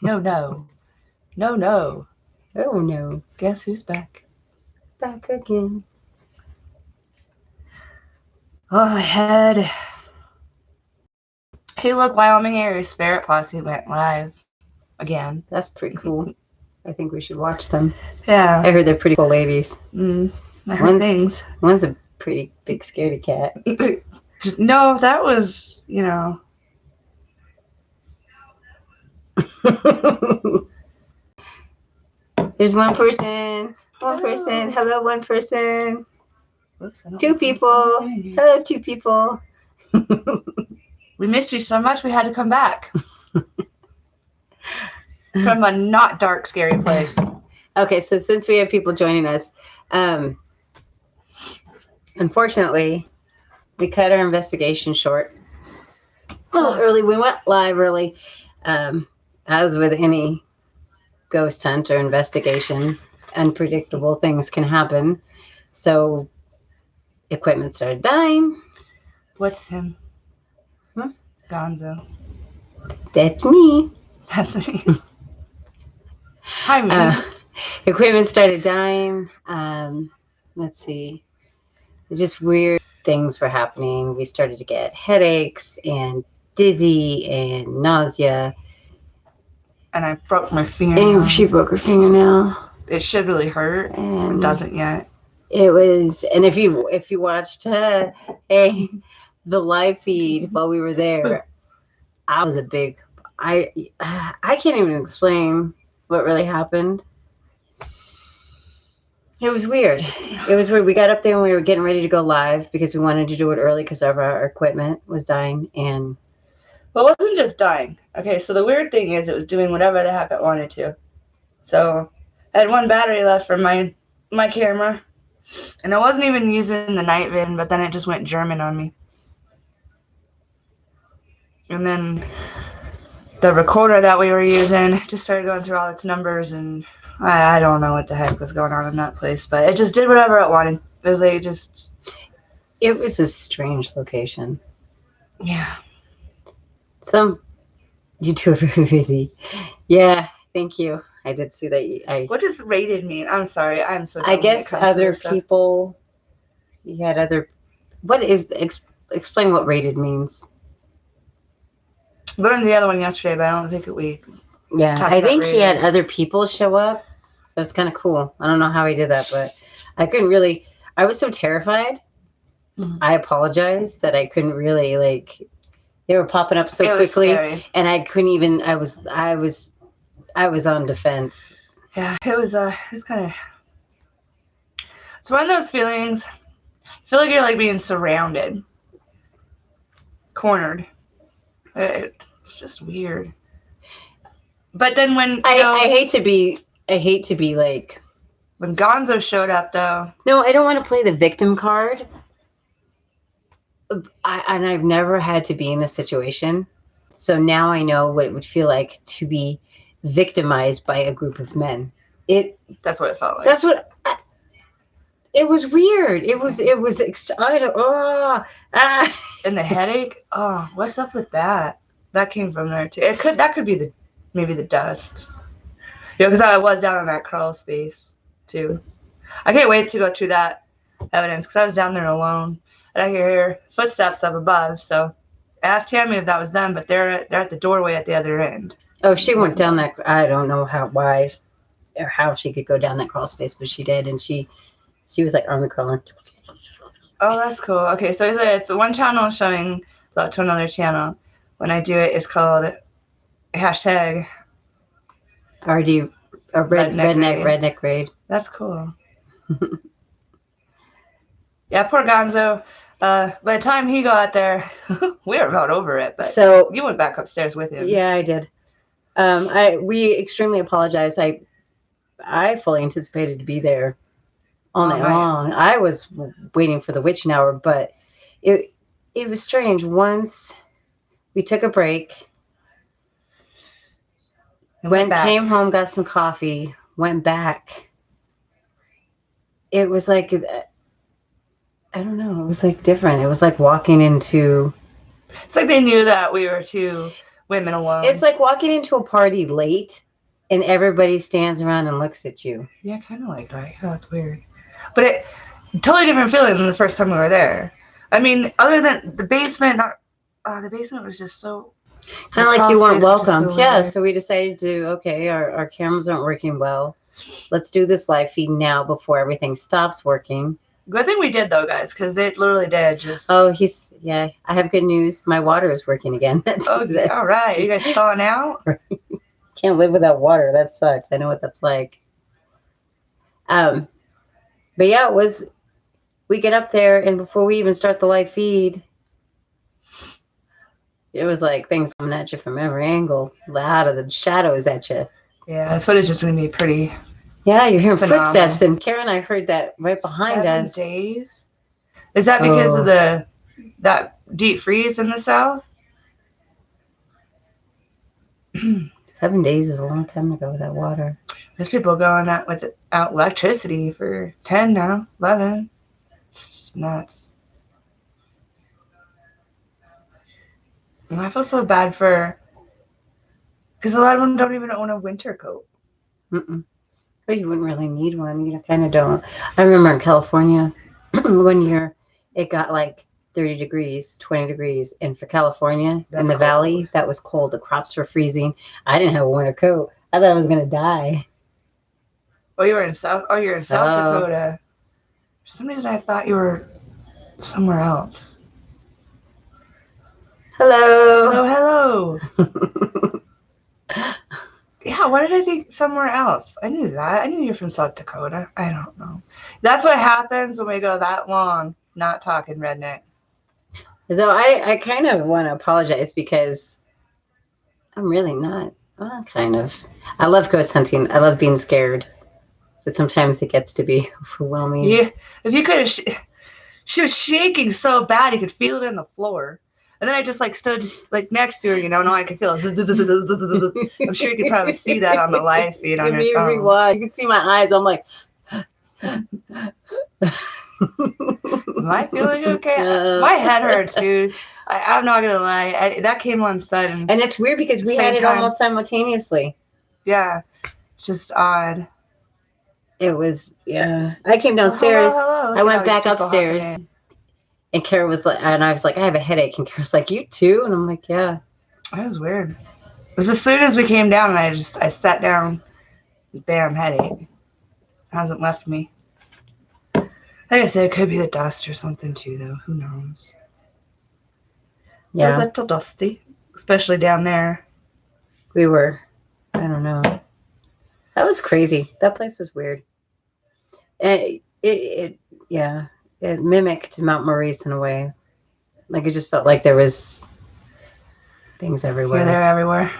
No, no. No, no. Oh no. Guess who's back? Back again. Oh, my head. Hey, look, Wyoming Area Spirit Posse went live again. That's pretty cool. I think we should watch them. Yeah. I heard they're pretty cool ladies. I heard things. One's a pretty big scaredy cat. No, that was, you know. There's one person. One person. Hello, one person. Whoops, Two people. Hello, two people. We missed you so much we had to come back. From a not dark, scary place. Okay, so since we have people joining us, unfortunately, we cut our investigation short. A little early. We went live early. As with any ghost hunt or investigation, unpredictable things can happen. So equipment started dying. What's him? Huh? Gonzo. That's me. That's me. Hi, me. Equipment started dying. Let's see. It's just weird things were happening. We started to get headaches and dizzy and nausea. And I broke my fingernail. And she broke her fingernail. It should really hurt. It doesn't yet. It was, and if you watched the live feed while we were there, I was I can't even explain what really happened. It was weird. We got up there and we were getting ready to go live because we wanted to do it early because our equipment was dying. And well, it wasn't just dying. Okay, so the weird thing is it was doing whatever the heck it wanted to. So I had one battery left for my camera, and I wasn't even using the night vision, but then it just went German on me. And then the recorder that we were using just started going through all its numbers, and I don't know what the heck was going on in that place, but it just did whatever it wanted. It was like it was a strange location. Yeah. You two are very busy. Yeah, thank you. I did see that. What does rated mean? I'm sorry. I'm so dumb. I guess other people. You had other. What is explain what rated means? Learned the other one yesterday, but I don't think we. Yeah, I think he had other people show up. It was kind of cool. I don't know how he did that, but I couldn't really. I was so terrified. Mm-hmm. I apologize that I couldn't really They were popping up so quickly, and I couldn't even. I was on defense. Yeah, it was kind of. It's one of those feelings. I feel like you're being surrounded, cornered. It's just weird. But then when I hate to be when Gonzo showed up though. No, I don't want to play the victim card. And I've never had to be in this situation, so now I know what it would feel like to be victimized by a group of men. That's what it felt like. That's what. It was weird. It was. I don't. And the headache. Oh, what's up with that? That came from there too. That could be maybe the dust. Yeah, because I was down in that crawl space too. I can't wait to go through that evidence because I was down there alone. And I hear footsteps up above, so I asked Tammy if that was them, but they're at the doorway at the other end. Oh, she went down that. I don't know why or how she could go down that crawl space, but she did, and she was army crawling. Oh, that's cool. Okay, so it's one channel showing love to another channel. When I do it, it's called hashtag RD redneck raid. That's cool. Yeah, poor Gonzo. By the time he got there, we were about over it. But so you went back upstairs with him. Yeah, I did. We extremely apologize. I fully anticipated to be there all night long. I was waiting for the witching hour, but it was strange. Once we took a break, came home, got some coffee, went back. It was like. I don't know. It was different. It was like walking into. It's like they knew that we were too. women alone. It's like walking into a party late and everybody stands around and looks at you. Yeah, kind of like that. Yeah, it's weird. But it totally different feeling than the first time we were there. I mean, other than the basement, the basement was just so... Kind of like you weren't welcome. So Yeah, weird. so we decided to, okay, our cameras aren't working well. Let's do this live feed now before everything stops working. Good thing we did, though, guys, because it literally did just... Oh, I have good news. My water is working again. Oh, yeah, all right. You guys thawing out? Can't live without water. That sucks. I know what that's like. But yeah, we get up there, and before we even start the live feed, it was like things coming at you from every angle, out of the shadows at you. Yeah, the footage is going to be pretty... Yeah, you're hearing phenomenal. footsteps, and Karen and I heard that right behind 7 us. days? Is that because of that deep freeze in the south? 7 days is a long time ago without water. There's people going out without electricity for 10 now, 11. It's nuts. And I feel so bad because a lot of them don't even own a winter coat. Mm-mm. But you wouldn't really need one. You kind of don't. I remember in California, one year, it got like 30 degrees, 20 degrees. And for California, That's in the cold. valley, that was cold. The crops were freezing. I didn't have a winter coat. I thought I was going to die. Oh, you're in South Oh. Dakota. For some reason, I thought you were somewhere else. Hello. Hello. Yeah, why did I think somewhere else? I knew that. I knew you're from South Dakota. I don't know. That's what happens when we go that long not talking redneck. So I kind of want to apologize because I'm really not. Well, kind of. I love ghost hunting. I love being scared. But sometimes it gets to be overwhelming. Yeah, if you could have... She was shaking so bad you could feel it in the floor. And then I just like stood like next to her, you know, and all I could feel is... I'm sure you could probably see that on the live feed on Give your me a phone. rewatch. You can see my eyes. I'm like... Am I feeling okay? My head hurts, dude. I'm not gonna lie. That came on sudden. And it's weird because we Same had it time. almost simultaneously. Yeah, it's just odd. It was, yeah. I came downstairs. Hello. I went back upstairs. And Kara was like, and I was like, I have a headache. And Kara's like, you too? And I'm like, yeah. That was weird. It was as soon as we came down, and I sat down. Bam, headache. It hasn't left me. Like I said, it could be the dust or something too, though. Who knows? It's Yeah. a little dusty, especially down there. We were, I don't know. That was crazy. That place was weird. And it mimicked Mount Maurice in a way. Like it just felt like there was things everywhere. Here, there, everywhere.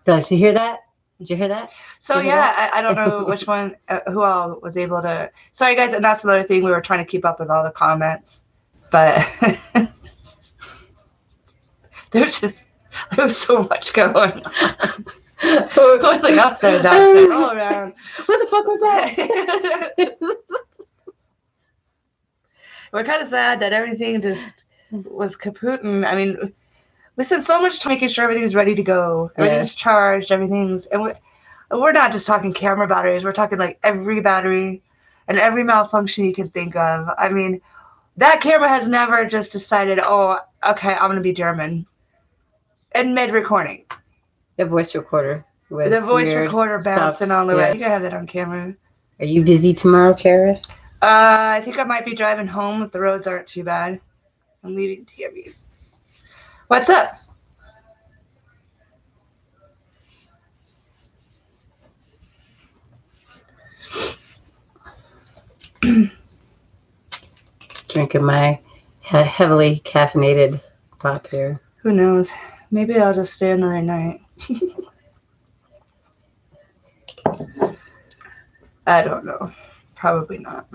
Did you hear that? Did you hear that? So Did you hear yeah, I don't know which one, who all was able to. Sorry guys, and that's another thing, we were trying to keep up with all the comments, but there was so much going on. It was like upstairs, downstairs, all around. What the fuck was that? We're kind of sad that everything just was kaput. I mean, we spent so much time making sure everything's ready to go, everything's charged, and we're not just talking camera batteries. We're talking like every battery and every malfunction you can think of. I mean, that camera has never just decided, oh, okay, I'm gonna be German in mid-recording. The voice recorder. The voice weird. recorder bouncing Stopped. on the Yeah. way. You can have that on camera. Are you busy tomorrow, Kara? I think I might be driving home if the roads aren't too bad. I'm leaving TMU. What's up? Drinking my heavily caffeinated pop here. Who knows? Maybe I'll just stay another night. I don't know. Probably not.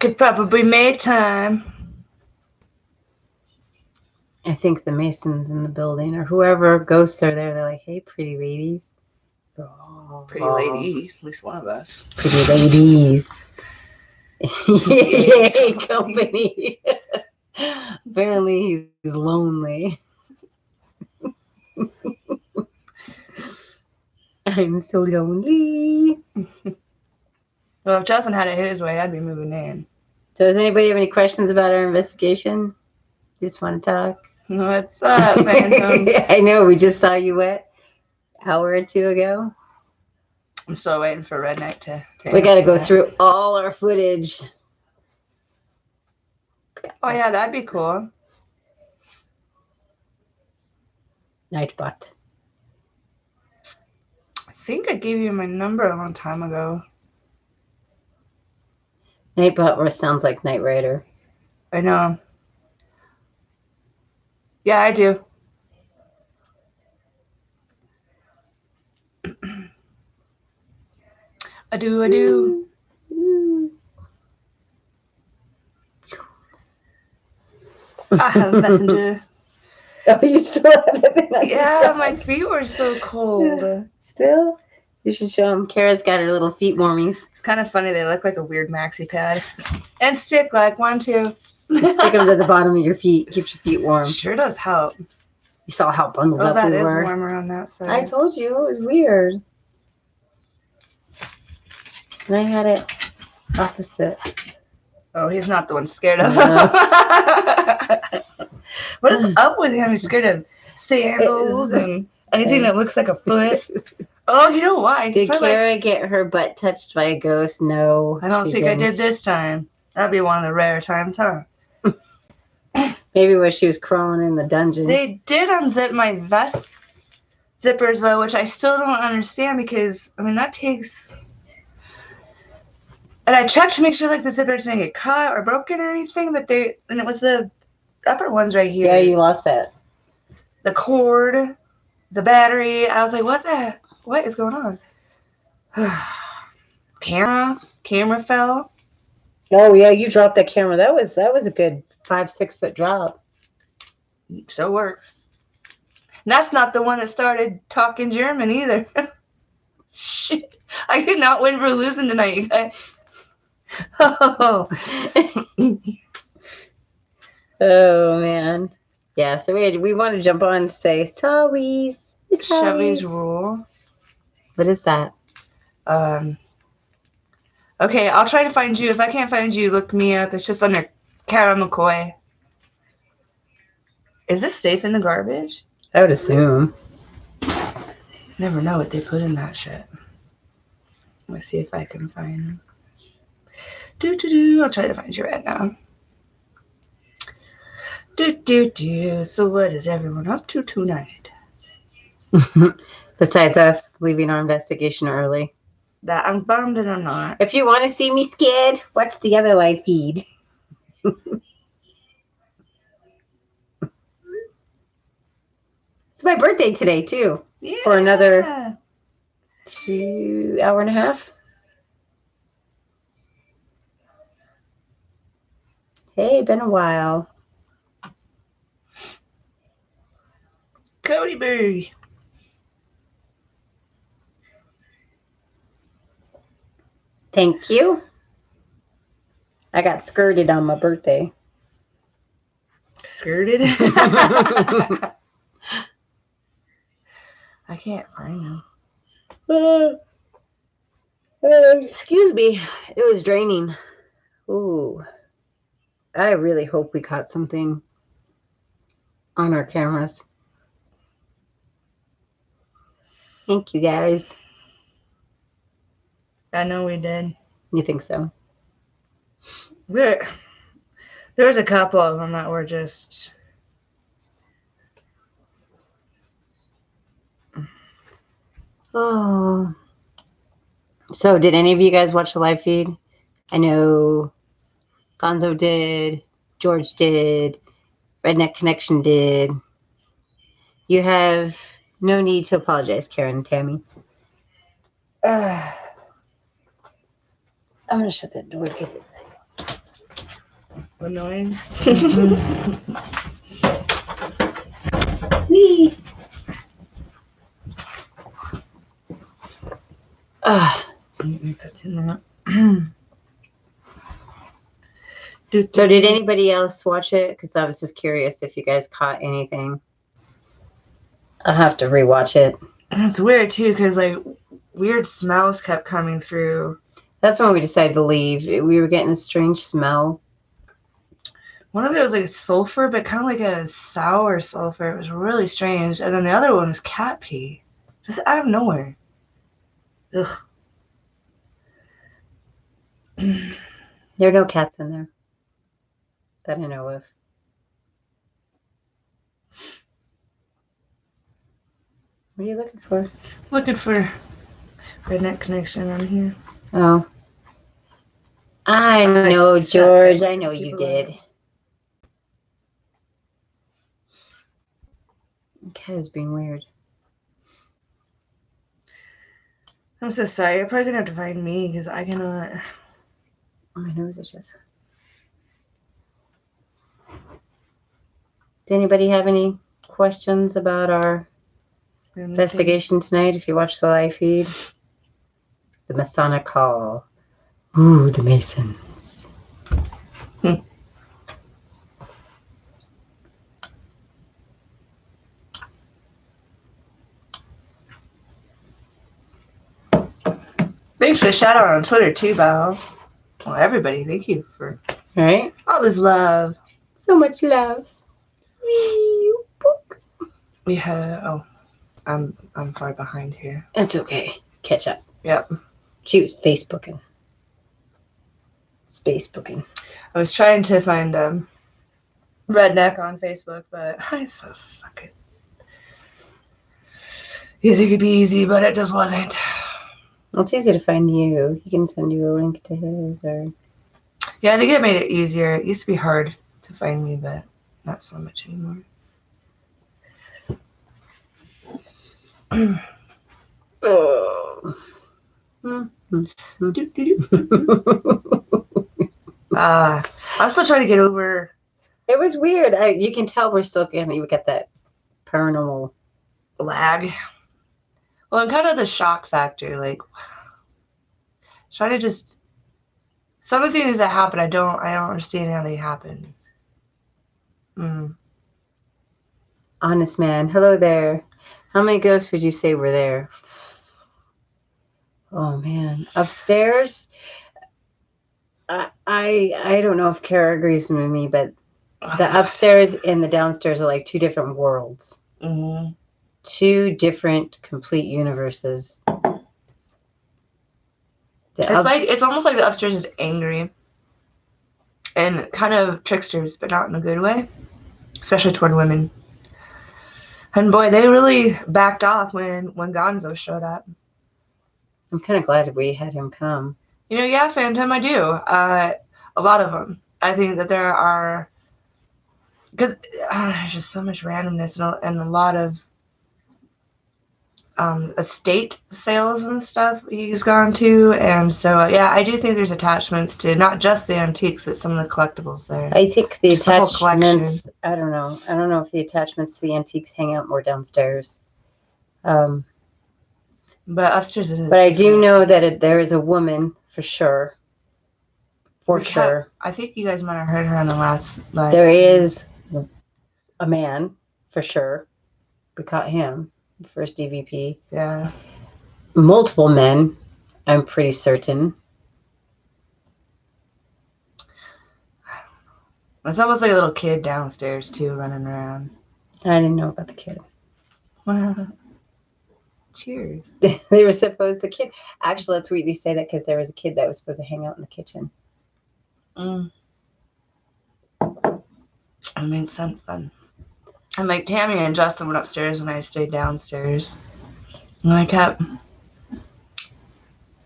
Could probably make time. I think the Masons in the building or whoever ghosts are there, they're like, hey, pretty ladies. Pretty lady, at least one of us. Pretty ladies. Yay, company. Apparently he's lonely. I'm so lonely. Well, if Justin had it his way, I'd be moving in. So does anybody have any questions about our investigation? Just want to talk? What's up, Phantom? I know, we just saw you an hour or two ago. I'm still waiting for Redneck to We got to answer go that. through all our footage. Oh, yeah, that'd be cool. Nightbot. I think I gave you my number a long time ago. Nightbot sounds like Knight Rider. I know. Yeah, I do. I do. I have a messenger. Oh, you still have it? Yeah, my feet were so cold. Still? You should show them. Kara's got her little feet warmies. It's kind of funny. They look like a weird maxi pad. And stick like 1, 2. Stick them to the bottom of your feet. Keeps your feet warm. Sure does help. You saw how bundled Oh, up that we is were. warmer on that side. I told you. It was weird. And I had it opposite. Oh, he's not the one scared of. No. What is up with him? He's scared of sandals and anything that looks like a foot. Oh, you know why? Did Probably Kara get her butt touched by a ghost? No. I don't she think I didn't. did this time. That'd be one of the rare times, huh? Maybe when she was crawling in the dungeon. They did unzip my vest zippers, though, which I still don't understand because, I mean, that takes... And I checked to make sure, like, the zippers didn't get cut or broken or anything, but they... And it was the upper ones right here. Yeah, you lost that. The cord, the battery. I was like, what is going on? Camera fell. Oh yeah, you dropped that camera. That was a good 5-6 foot drop. So works. And that's not the one that started talking German either. Shit. I could not win for losing tonight, you guys. Oh. Oh man. Yeah, so we want to jump on and say sorry. Chevy's rule. What is that? Okay, I'll try to find you. If I can't find you, look me up. It's just under Kara McCoy. Is this safe in the garbage? I would assume. Never know what they put in that shit. Let's see if I can find. I'll try to find you right now. So what is everyone up to tonight? Besides us leaving our investigation early. That I'm bummed that I'm not. If you want to see me scared, watch the other live feed. It's my birthday today too. Yeah. For another 2 hour and a half. Hey, been a while. Cody B. Thank you. I got skirted on my birthday. Skirted? I can't find him. Excuse me. It was draining. Ooh. I really hope we caught something on our cameras. Thank you, guys. I know we did. You think so? There's a couple of them that were just... Oh. So, did any of you guys watch the live feed? I know Gonzo did, George did, Redneck Connection did. You have no need to apologize, Karen and Tammy. I'm going to shut that door because it's annoying. Wee. That's in there. So did anybody else watch it? Because I was just curious if you guys caught anything. I'll have to rewatch it. And it's weird too, because like weird smells kept coming through. That's when we decided to leave. We were getting a strange smell. One of it was like sulfur, but kind of like a sour sulfur. It was really strange. And then the other one was cat pee, just out of nowhere. Ugh. There are no cats in there that I know of. What are you looking for? Looking for Redneck Connection on here. Oh. I know, George. I know you did. The cat is being weird. I'm so sorry. You're probably gonna have to find me because I cannot. Oh, my nose is just. Did anybody have any questions about our investigation tonight? If you watch the live feed, the Masonic Hall. Ooh, the Masons. Thanks for the shout out on Twitter too, Bao. Well, everybody, thank you for all this love. So much love. We have I'm far behind here. It's okay. Catch up. Yep. She was Facebooking. Spacebooking. I was trying to find Redneck on Facebook, but I so suck it. You think it'd be easy, but it just wasn't. Well, it's easy to find you. He can send you a link to his or. Yeah, I think it made it easier. It used to be hard to find me, but not so much anymore. Oh. I'm still trying to get over. It was weird. You can tell we're still getting. We got that paranormal lag. Well, and kind of the shock factor, like trying to just some of the things that happen, I don't understand how they happened. Honest man, hello there. How many ghosts would you say were there? Oh man, upstairs. I don't know if Kara agrees with me, but the upstairs and the downstairs are like two different worlds. Mm-hmm. Two different complete universes. It's almost like the upstairs is angry and kind of tricksters, but not in a good way, especially toward women. And boy, they really backed off when Gonzo showed up. I'm kind of glad we had him come. Yeah, Phantom, I do. A lot of them. I think that there are, because there's just so much randomness and a lot of estate sales and stuff he's gone to, and so yeah, I do think there's attachments to not just the antiques, but some of the collectibles there. I think the attachments. I don't know if the attachments to the antiques hang out more downstairs. But upstairs it is. But I do know that there is a woman for sure. For sure. I think you guys might have heard her on the last live. There is a man for sure. We caught him. First EVP. Yeah. Multiple men, I'm pretty certain. It's almost like a little kid downstairs too, running around. I didn't know about the kid. Cheers. They were supposed the kid. Actually, let's really say that because there was a kid that was supposed to hang out in the kitchen. It makes sense then. And like Tammy and Justin went upstairs and I stayed downstairs. And I kept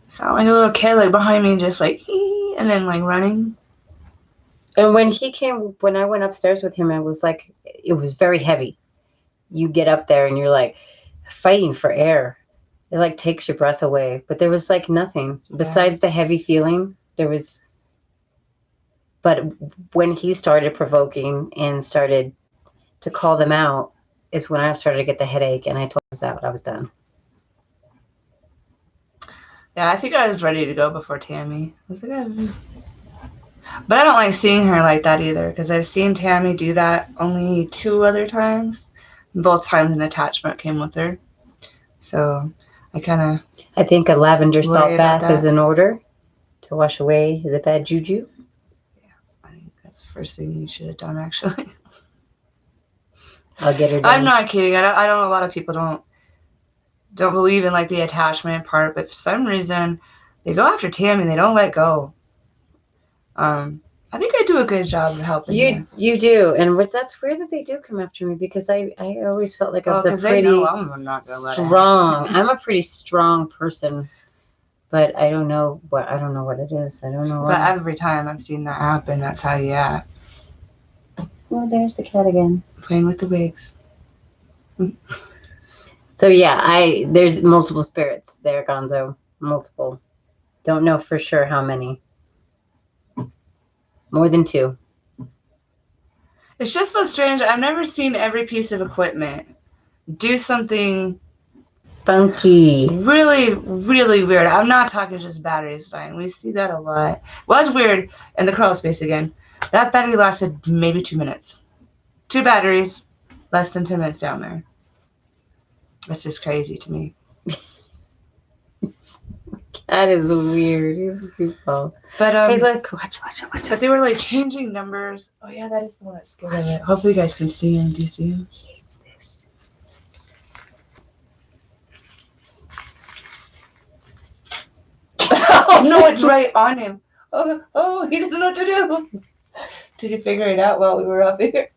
sounding like a little kid like behind me, just like and then like running. And when I went upstairs with him, it was very heavy. You get up there and you're like fighting for air. It like takes your breath away. But there was like nothing besides the heavy feeling. But when he started provoking and started to call them out is when I started to get the headache, and I told him I was done. Yeah, I think I was ready to go before Tammy. I was like, But I don't like seeing her like that either, because I've seen Tammy do that only 2 other times. Both times an attachment came with her. So I kind I think a lavender Worry salt about bath is that. in order to wash away the bad juju. I think that's the first thing you should have done, actually. I'll get her I'm done. not kidding. I don't know, a lot of people don't believe in like the attachment part, but for some reason they go after Tammy and they don't let go. I think I do a good job of helping you. You do, and that's weird that they do come after me, because I always felt like I was a Because they know pretty I'm not gonna let it strong. happen. I'm a pretty strong person, but I don't know what it is. I don't know But why. every time I've seen that happen, that's how you act. Oh, there's the cat again. Playing with the wigs. So yeah, there's multiple spirits there, Gonzo. Multiple. Don't know for sure how many. More than 2. It's just so strange. I've never seen every piece of equipment do something Funky. really, really weird. I'm not talking just batteries dying. We see that a lot. Was weird in the crawl space again. That battery lasted maybe 2 minutes. 2 batteries, less than 10 minutes down there. That's just crazy to me. Cat is weird. He's a goofball. But Hey, look, watch. But they were like changing numbers. Oh yeah, that is the one that's scared of it. Hopefully you guys can see him. Do you see him? Oh no, it's right on him. Oh, he doesn't know what to do. Did you figure it out while we were up here?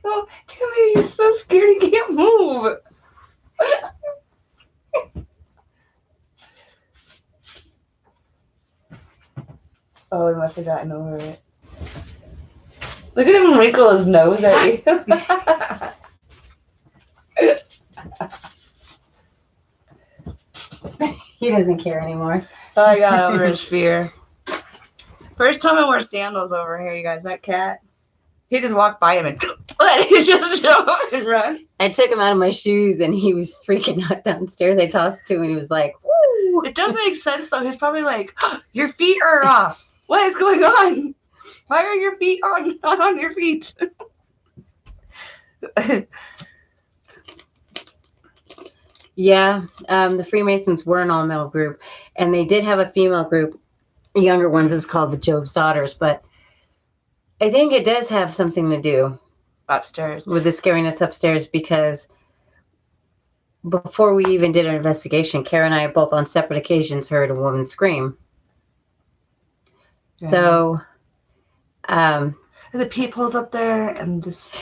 Oh, Timmy, he's so scared he can't move. Oh, he must have gotten over it. Look at him wrinkle his nose at you. He doesn't care anymore. I got over his fear. First time I wore sandals over here, you guys. That cat, he just walked by him and he just jump and run. I took him out of my shoes and he was freaking out downstairs. I tossed to him and he was like, woo! It does make sense though. He's probably like, oh, your feet are off. What is going on? Why are your feet not on your feet? Yeah, the Freemasons were an all-male group, and they did have a female group, younger ones. It was called the Job's Daughters, but I think it does have something to do Upstairs with the scariness upstairs, because before we even did our investigation, Kara and I both on separate occasions heard a woman scream. Yeah. So, the peepholes up there, and just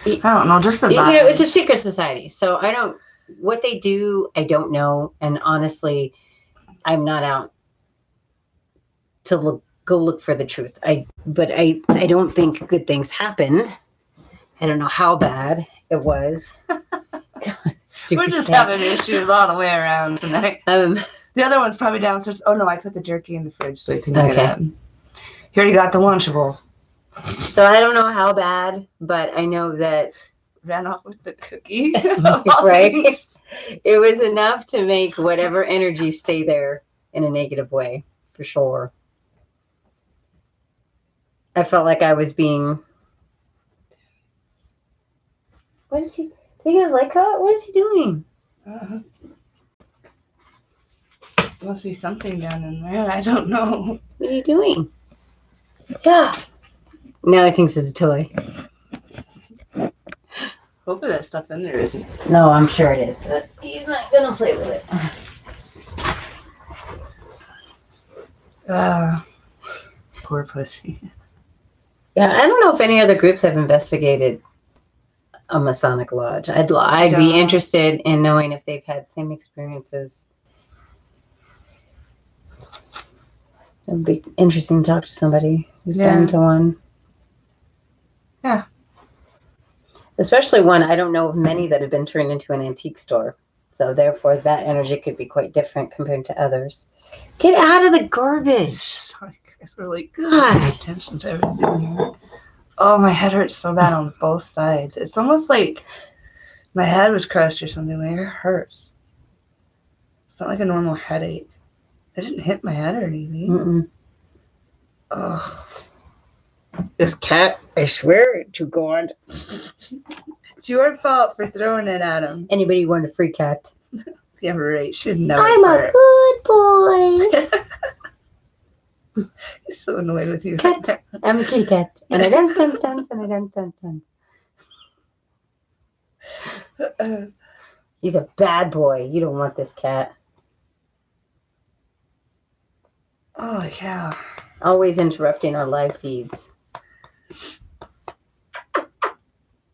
I don't know, just the you know, vibe. it's a secret society. So what they do, I don't know, and honestly, I'm not out to go look for the truth. But I don't think good things happened. I don't know how bad it was. We're just having issues all the way around tonight. The other one's probably downstairs. Oh no, I put the jerky in the fridge so he couldn't get it. He already got the Lunchable. So I don't know how bad, but I know that ran off with the cookie. Right? It was enough to make whatever energy stay there in a negative way, for sure. I felt like I was being. What is he? Do you guys like that? What is he doing? There must be something down in there. I don't know. What are you doing? Yeah. Now he thinks it's a toy. Hopefully that stuff in there isn't. No, I'm sure it is. But he's not gonna play with it. Poor pussy. Yeah, I don't know if any other groups have investigated a Masonic lodge. I'd be interested in knowing if they've had same experiences. It would be interesting to talk to somebody who's been to one. Yeah. Especially one, I don't know of many that have been turned into an antique store. So therefore that energy could be quite different compared to others. Get out of the garbage. Sorry, guys, we're like, pay attention to everything here. Oh, my head hurts so bad on both sides. It's almost like my head was crushed or something. My hair hurts. It's not like a normal headache. I didn't hit my head or anything. Mm-mm. Ugh. This cat, I swear to God. It's your fault for throwing it at him. Anybody want a free cat? Yeah, right. Should never. I'm a good boy. He's so annoyed with you. Cat. I'm a kitty cat. And I dance, dance, dance, and I dance, dance, dance. He's a bad boy. You don't want this cat. Oh, yeah. Always interrupting our live feeds.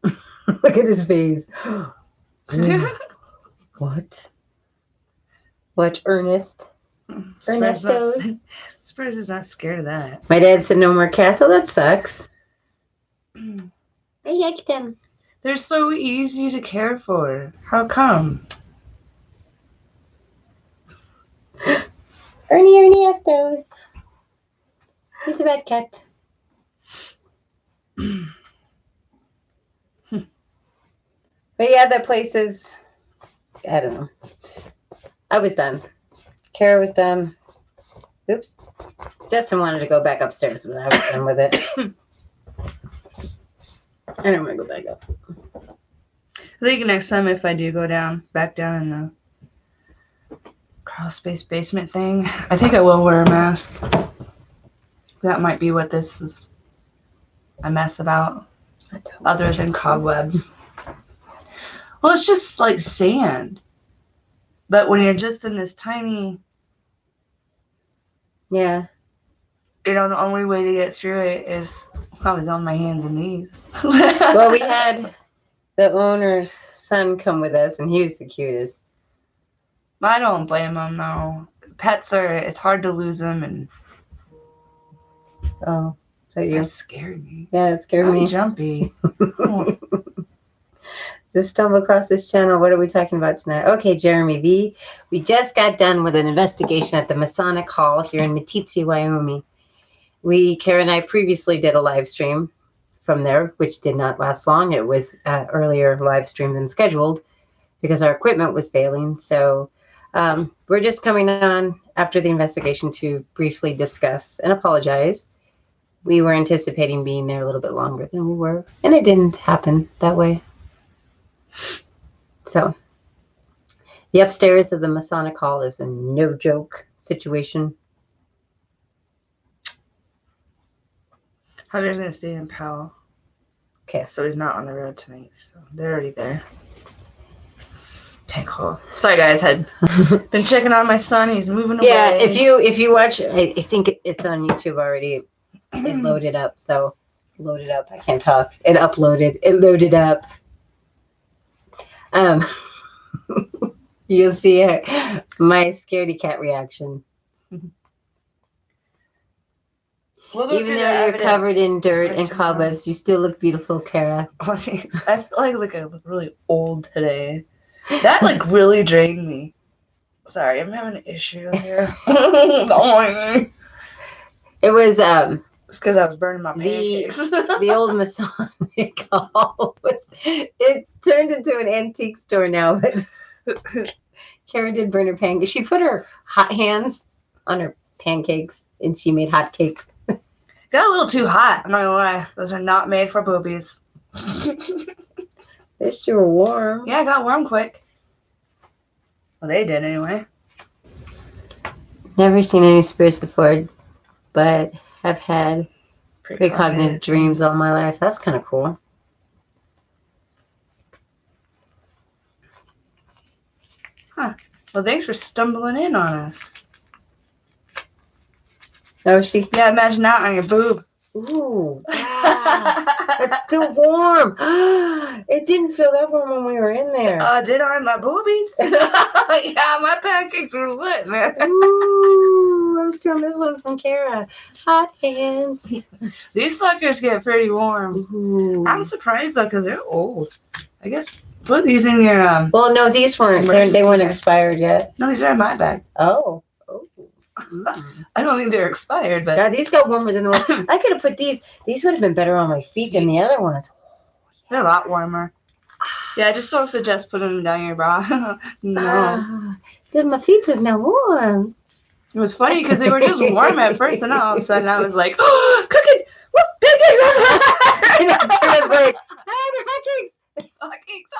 Look at his face. What? What, Ernest? Ernestos? Spurs is not scared of that. My dad said no more cats. Oh, that sucks. I like them. They're so easy to care for. How come? Ernestos. He's a bad cat. But yeah, that place is, I don't know. I was done. Kara was done. Oops. Justin wanted to go back upstairs, but I was done with it. I don't want to go back up. I think next time if I do go back down in the crawl space basement thing, I think I will wear a mask. That might be what this is a mess about, other than cobwebs. Well, it's just like sand. But when you're just in this tiny, Yeah. the only way to get through it is I was on my hands and knees. Well, we had the owner's son come with us, and he was the cutest. I don't blame him, though. Pets it's hard to lose them, and Oh, so you? that scared me. Yeah, it scared I'm me. jumpy. Oh. Just stumble across this channel. What are we talking about tonight? Okay, Jeremy V. We just got done with an investigation at the Masonic Hall here in Meeteetse, Wyoming. Kara and I previously did a live stream from there, which did not last long. It was an earlier live stream than scheduled because our equipment was failing. So we're just coming on after the investigation to briefly discuss and apologize. We were anticipating being there a little bit longer than we were, and it didn't happen that way. So, the upstairs of the Masonic Hall is a no-joke situation. Hunter's going to stay in Powell. Okay. So he's not on the road tonight. So they're already there. Okay, cool. Sorry, guys. Had been checking on my son. He's moving away. Yeah, if you watch, I think it's on YouTube already. It loaded up. So, loaded up. I can't talk. It uploaded. It loaded up. You'll see my scaredy cat reaction. Even though you're covered in dirt and cobwebs, you still look beautiful, Kara. I feel like I look really old today. That really drained me. Sorry, I'm having an issue here. It was it's because I was burning my pancakes. The old Masonic Hall it's turned into an antique store now, but Kara did burn her pancakes. She put her hot hands on her pancakes and she made hot cakes. Got a little too hot. I'm not gonna lie. Those are not made for boobies. They sure were warm. Yeah, I got warm quick. Well, they did anyway. Never seen any spirits before, but have had precognitive dreams all my life. That's kind of cool. Huh. Well, thanks for stumbling in on us. Oh, she? Yeah, imagine that on your boob. Ooh, wow. It's still warm. It didn't feel that warm when we were in there. Did on my boobies? Yeah, my pancakes were lit, man. Ooh, I'm stealing this one from Kara. Hot hands. These suckers get pretty warm. Ooh. I'm surprised though, because they're old. I guess put these in your Well, no, these weren't. They weren't expired yet. No, these are in my bag. Oh. I don't think they're expired, but God, these got warmer than the one. I could have put these. These would have been better on my feet than the other ones. They're a lot warmer. Yeah, I just don't suggest putting them down your bra. No. My feet is now warm. It was funny because they were just warm at first, and all of a sudden I was like, oh, cooking! What pancakes are And there? I was like, "Hi, they're hotcakes." Hotcakes.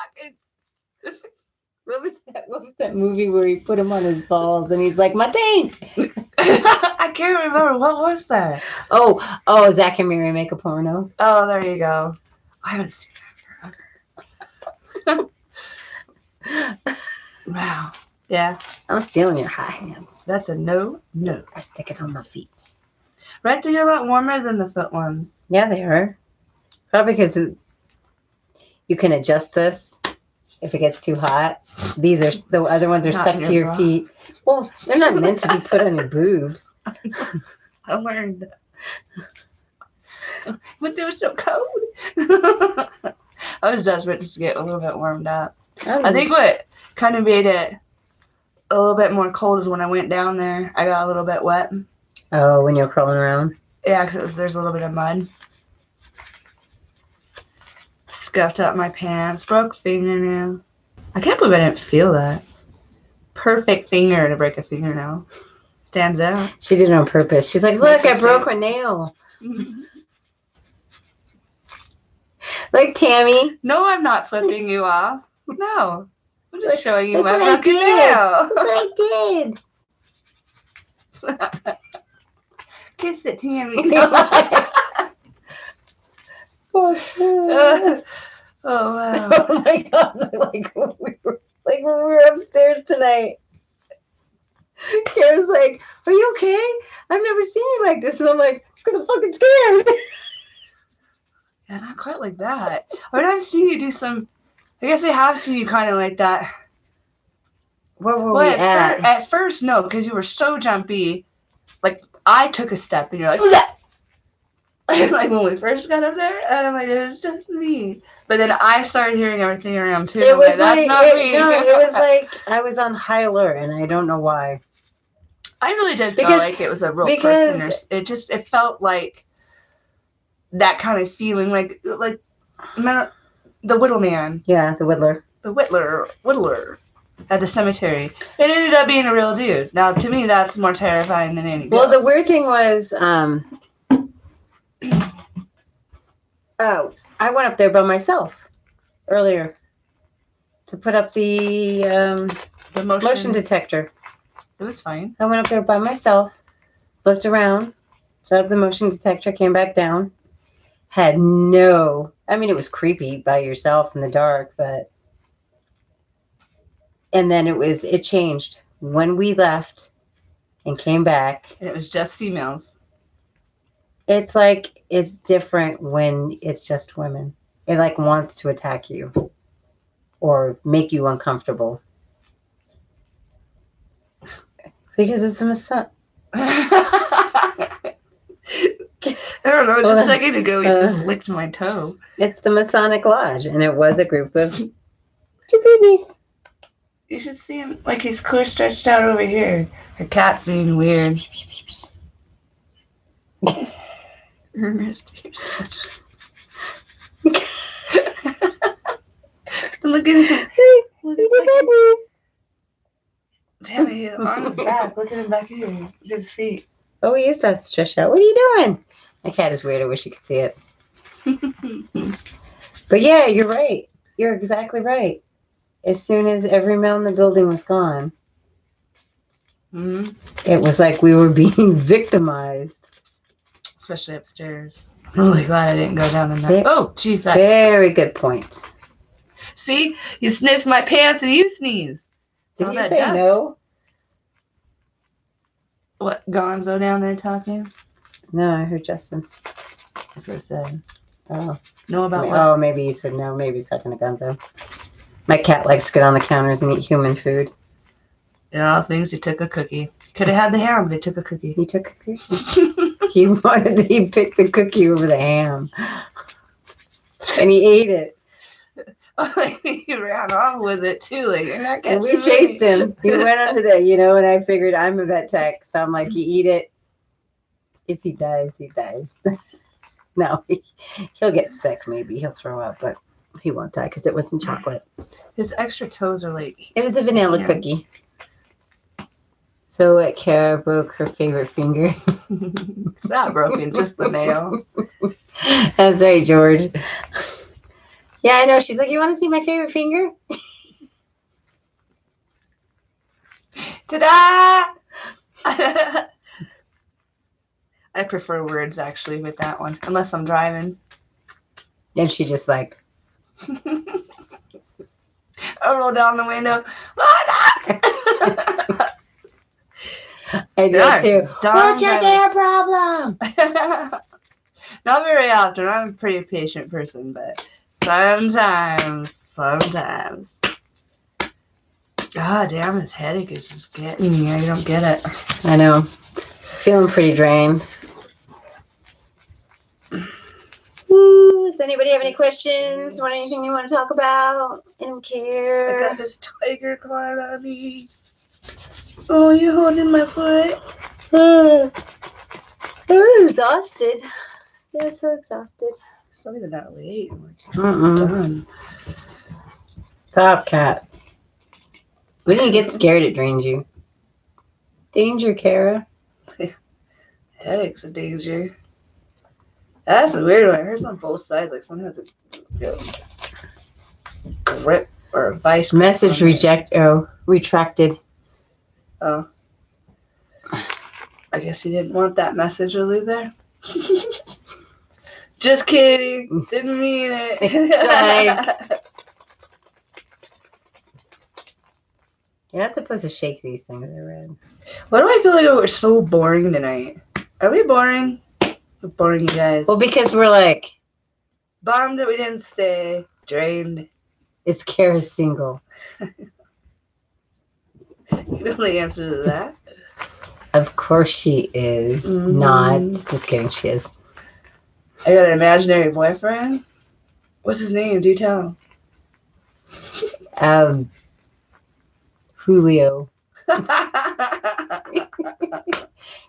What was that movie where he put him on his balls and he's like, "My taint." I can't remember. What was that? Oh, Zach and Mary make a porno. Oh, there you go. I haven't seen that forever. Wow. Yeah, I'm stealing your high hands. that's a no. I stick it on my feet. Right, they're a lot warmer than the foot ones. Yeah, they are. Probably because you can adjust this if it gets too hot. The other ones are Not stuck in to your your bra. feet. Well, they're not meant to be put on your boobs. I learned that. But they were so cold. I was desperate just to get a little bit warmed up. I think what kind of made it a little bit more cold is when I went down there. I got a little bit wet. Oh, when you're crawling around. Yeah, because there's a little bit of mud. Scuffed up my pants, broke fingernail. I can't believe I didn't feel that. Perfect finger to break a fingernail. Stands out. She did it on purpose. She's like, "Look, I broke a nail." Like Tammy. No, I'm not flipping you off. No. I'm just showing you Look my what I broken did. nail. Look what I did. Kiss it, Tammy. Oh, Oh, wow. oh my God! Like when we were upstairs tonight. Kara's like, "Are you okay? I've never seen you like this," and I'm like, "It's because I'm fucking scared." Yeah, not quite like that. But I've seen you do some. I guess I have seen you kind of like that. Where were Well, we at? at first, no, because you were so jumpy. Like, I took a step, and you're like, "What's that?" Like, when we first got up there, and I'm like, it was just me. But then I started hearing everything around, too. It was like, that's like, not me. no, it was like I was on high alert, and I don't know why. I really did feel Because- like it was a real because- person. It felt like that kind of feeling, like the Whittle Man, Yeah, the Whittler. the Whittler at the cemetery. It ended up being a real dude. Now, to me, that's more terrifying than any Well, the ghost. weird thing was, I went up there by myself earlier to put up the the motion detector. It was fine. I went up there by myself, looked around, set up the motion detector, came back down. Had no, I mean, it was creepy by yourself in the dark, but, and then it changed when we left and came back. And it was just females. It's like, it's different when it's just women. It like wants to attack you or make you uncomfortable. Because it's a massage. I don't know. Just Hold a on. second ago, he just licked my toe. It's the Masonic Lodge, and it was a group of babies. You should see him. Like, he's clear stretched out over here. Her cat's being weird. Ernest, you're such... Look at him. Look at him. Damn it, he's on his back. Look at him back here. Look at his feet. Oh, he is that stretched out. What are you doing? My cat is weird. I wish you could see it. But yeah, you're right. You're exactly right. As soon as every male in the building was gone, it was like we were being victimized. Especially upstairs. I'm really glad I didn't go down in that. Yeah. Oh, jeez. That... Very good point. See? You sniffed my pants and you sneeze. Did All you that say dust. no? What, Gonzo down there talking? No, I heard Justin. That's what I said. Oh, Know about what? oh, maybe you said no. Maybe second to Gonzo. My cat likes to get on the counters and eat human food. In all things, you took a cookie. Could have had the ham, but he took a cookie. He took a cookie. He picked the cookie over the ham. And he ate it. He ran off with it too. Like, you're not And catching we me. chased him. He went under there, and I figured I'm a vet tech. So I'm like, you eat it. If he dies, he dies. No, he'll get sick maybe. He'll throw up, but he won't die because it wasn't chocolate. His extra toes are like. It was a vanilla Yeah. cookie. So what? Kara broke her favorite finger. It's not broken, just the nail. That's right, George. Yeah, I know. She's like, you want to see my favorite finger? Ta-da! I prefer words, actually, with that one. Unless I'm driving. And she just like, I roll down the window. I do it too. What's your hair problem? Not very often. I'm a pretty patient person, but sometimes. God damn, this headache is just getting me. I don't get it. I know. Feeling pretty drained. Ooh, does anybody have any questions? Want anything you want to talk about? I don't care. I got this tiger clawing on me. Oh, you're holding my foot. I'm exhausted. They're so exhausted. It's not even that late. I'm like, Done. Stop, cat. When you get scared, it drains you. Danger, Kara. Headache's a danger. That's a weird one. It hurts on both sides. Like someone has a grip or a vice. Message retracted. Oh. I guess he didn't want that message really there. Just kidding. Didn't mean it. You're not supposed to shake these things, I read. Why do I feel like we're so boring tonight? Are we boring? We're boring, you guys. Well, because we're like... Bummed that we didn't stay. Drained. Is Kara single? You know the answer to that? Of course she is. Not. Just kidding, she is. I got an imaginary boyfriend? What's his name? Do tell. Julio.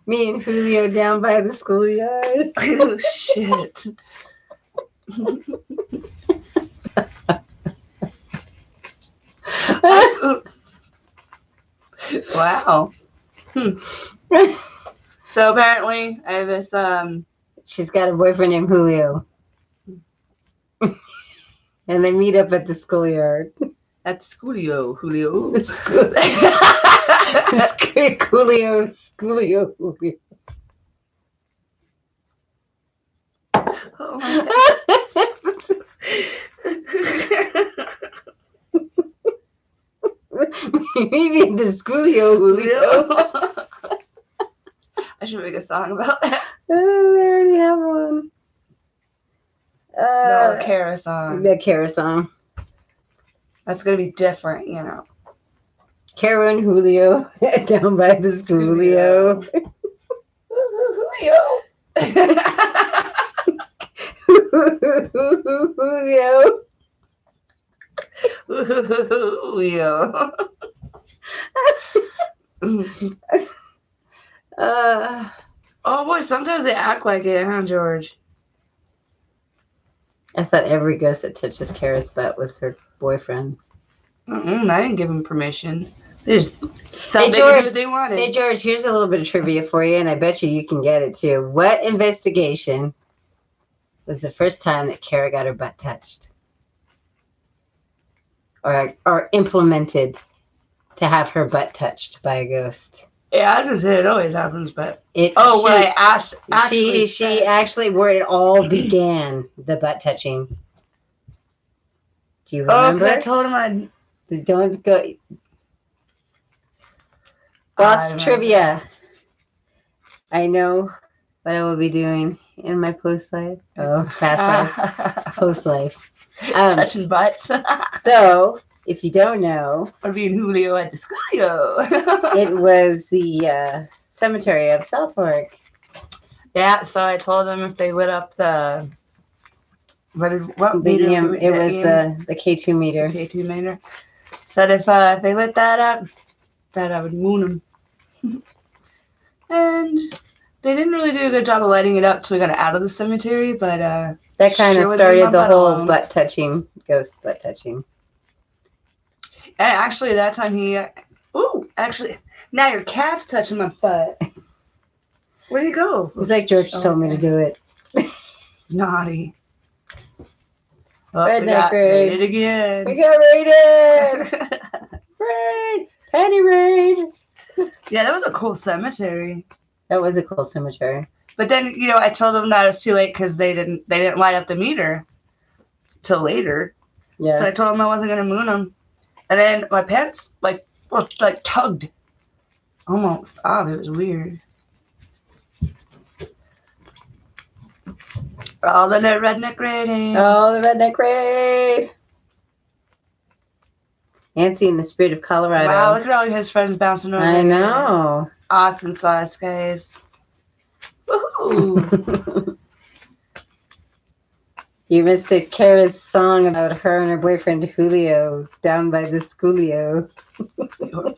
Me and Julio down by the schoolyard. Oh, shit. Wow. So apparently I have this She's got a boyfriend named Julio. And they meet up at the schoolyard. at the schoolyard, Julio. Julio. Oh my God. Maybe the schoolyard, Julio. I should make a song about that. Oh, they already have one. No, a Kara song. The Kara song. That's gonna be different, you know. Kara and Julio down by the schoolyard. Julio. Julio. Oh boy, sometimes they act like it, huh, George? I thought every ghost that touches Kara's butt was her boyfriend. I didn't give him permission. They just Hey, they George. could do what they wanted. Hey, George, here's a little bit of trivia for you, and I bet you can get it too. What investigation was the first time that Kara got her butt touched? Or implemented to have her butt touched by a ghost? Yeah, I was gonna say it always happens, but When I asked. she actually where it all began, the butt touching. Do you remember? Oh, because I told him I'd. Don't go. Lots of trivia. I know what I will be doing in my post life. Oh, past life, post life. Touching butts. So, if you don't know, or being Julio at the studio. it was the cemetery of South Fork. Yeah, so I told them if they lit up the what medium? It was the K2 meter. The K2 meter. Said if they lit that up, that I would moon them. And they didn't really do a good job of lighting it up till we got out of the cemetery, but that kind of started the whole butt touching, ghost butt touching. And actually, that time he, Now your cat's touching my butt. Where'd he go? It's like George told me to do it. Naughty. Oh, Redneck we got raid. raided again. We got raided! Raid! Penny raid! Yeah, that was a cool cemetery. That was a cool cemetery. But then, you know, I told them that it was too late because they didn't light up the meter till later. Yeah. So I told them I wasn't gonna moon them. And then my pants were tugged almost off. It was weird. All the redneck raiding. Oh, the redneck raid! Nancy in the spirit of Colorado. Wow, look at all his friends bouncing over. I know. Awesome sauce, guys. Woohoo! You missed it, Kara's song about her and her boyfriend Julio down by the schoolio. You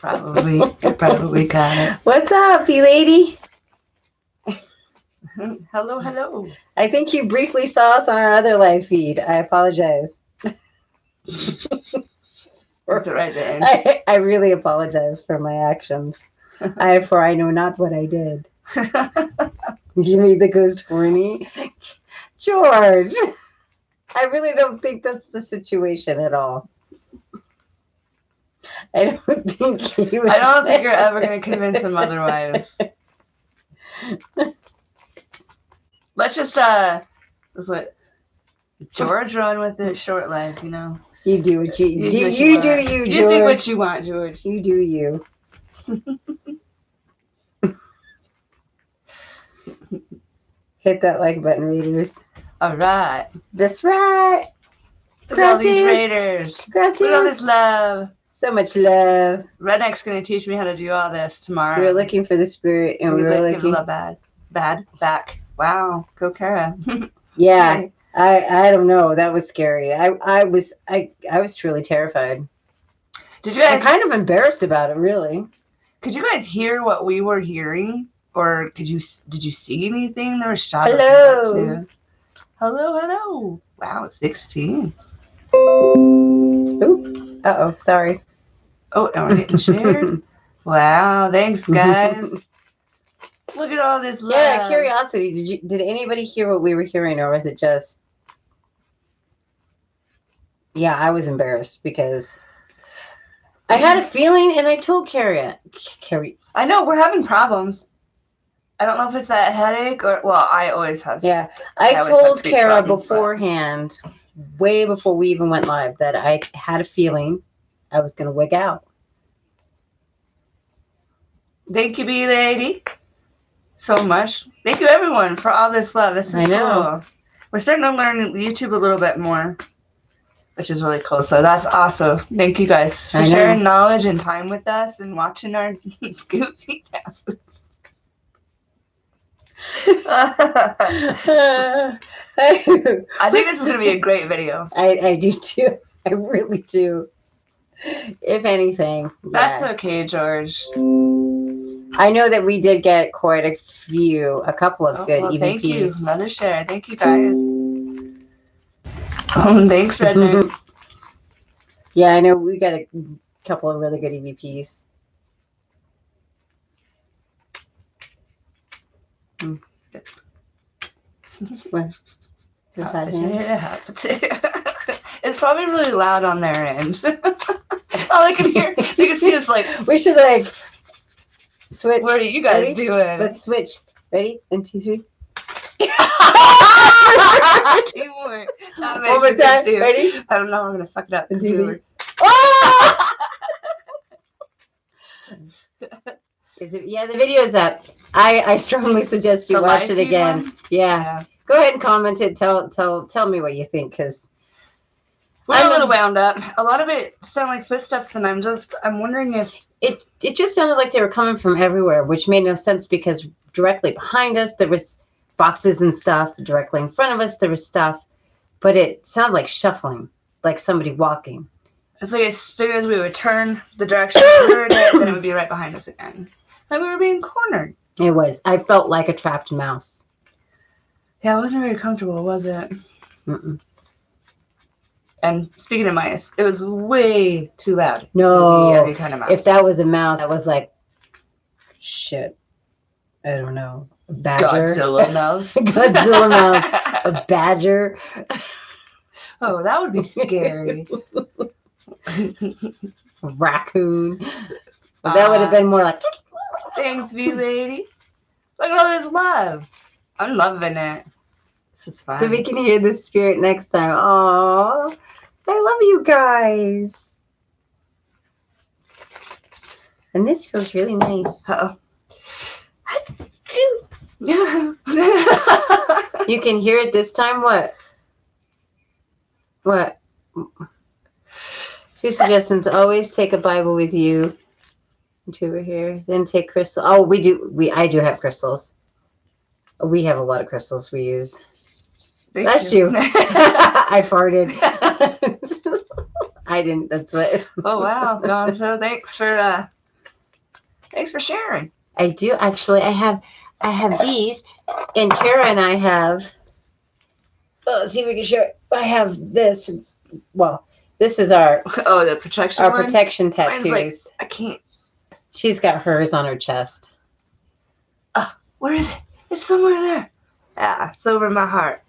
probably got it. What's up, you lady? Hello, hello. I think you briefly saw us on our other live feed. I apologize. That's right then. I really apologize for my actions. For I know not what I did. Give me the ghost horny. George, I really don't think that's the situation at all. I don't think you're ever going to convince him otherwise. Let's just let George run with it, short life, you know. You do what you do. You do you, George. You think what you want, George. You do you. Hit that like button, Raiders. All right. That's right. Look at all these Raiders. Gracias. Look at all this love. So much love. Redneck's going to teach me how to do all this tomorrow. We were looking for the spirit, and we were looking. Give love back. Wow. Go Kara. Yeah. I don't know. That was scary. I was truly terrified. Did you guys? I'm kind of embarrassed about it, really. Could you guys hear what we were hearing, or did you see anything? There was shots. Hello. Hello. Wow, it's 16. Oop. Uh-oh. Sorry. Oh, and we're getting shared. Wow. Thanks, guys. Look at all this love. Yeah. Curiosity. Did anybody hear what we were hearing, or was it just? Yeah, I was embarrassed because I had a feeling, and I told Carrie. I know we're having problems. I don't know if it's that headache or I always have. Yeah, I told Kara beforehand, way before we even went live, that I had a feeling I was going to wig out. Thank you, B Lady, so much. Thank you, everyone, for all this love. This is cool. We're starting to learn YouTube a little bit more, which is really cool. So that's awesome. Thank you guys for sharing knowledge and time with us and watching our goofy asses. I think this is going to be a great video. I do too. I really do. If anything. That's okay, George. I know that we did get quite a couple of good EVPs. Thank you. Another share. Thank you, guys. Thanks, Redneck. Yeah, I know we got a couple of really good EVPs. What? It's probably really loud on their end. All I can hear, you can see is like. We should switch. What are you guys doing? Let's switch. Ready? 1, 2, 3. Teamwork. One more time. Ready? I don't know. I'm gonna fuck it up. 1, 2, 3. Yeah, the video's up. I strongly suggest you watch it again. Yeah. Go ahead and comment it. Tell me what you think, because I'm a little wound up. A lot of it sounded like footsteps, and I'm wondering if it just sounded like they were coming from everywhere, which made no sense because directly behind us there was boxes and stuff. Directly in front of us there was stuff, but it sounded like shuffling, like somebody walking. It's like as soon as we would turn the direction we heard it, then it would be right behind us again. Like we were being cornered. It was. I felt like a trapped mouse. Yeah, it wasn't very comfortable, was it? Mm-mm. And speaking of mice, it was way too loud. No, to be any kind of mouse. If that was a mouse, that was like shit. I don't know. A badger. Godzilla mouse. Godzilla mouse. A badger. Oh, that would be scary. A raccoon. That would have been more like. Thanks, V lady. Look at all this love. I'm loving it. This is fun. So we can hear the spirit next time. Aww. I love you guys. And this feels really nice. Uh-oh. You can hear it this time. What? What? 2 suggestions. Always take a Bible with you. 2 over here. Then take crystal. Oh, I do have crystals. We have a lot of crystals we use. Bless you. I farted. I didn't. That's what. Oh wow, Gonzo. Thanks for sharing. I do actually. I have these, and Kara and I have. Oh, let's see if we can show it. I have this. Well, this is our the protection. Our one? protection tattoos. Like, I can't. She's got hers on her chest. Where is it? It's somewhere there. Yeah, it's over my heart.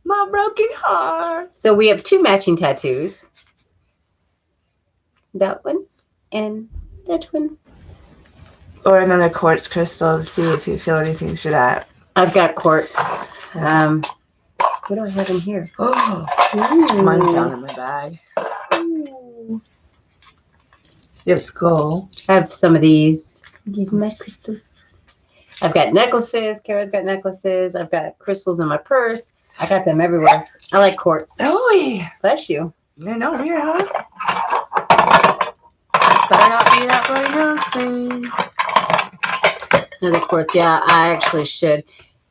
My broken heart. So we have 2 matching tattoos. That one and that one. Or another quartz crystal to see if you feel anything through that. I've got quartz. What do I have in here? Oh, Ooh. mine's down in my bag. Ooh. You have skull. I have some of these. These are my crystals. I've got necklaces. Kara's got necklaces. I've got crystals in my purse. I got them everywhere. I like quartz. Oh, yeah. Bless you. No, weird, huh? Better not be that bloody nose thing. Another quartz. Yeah, I actually should.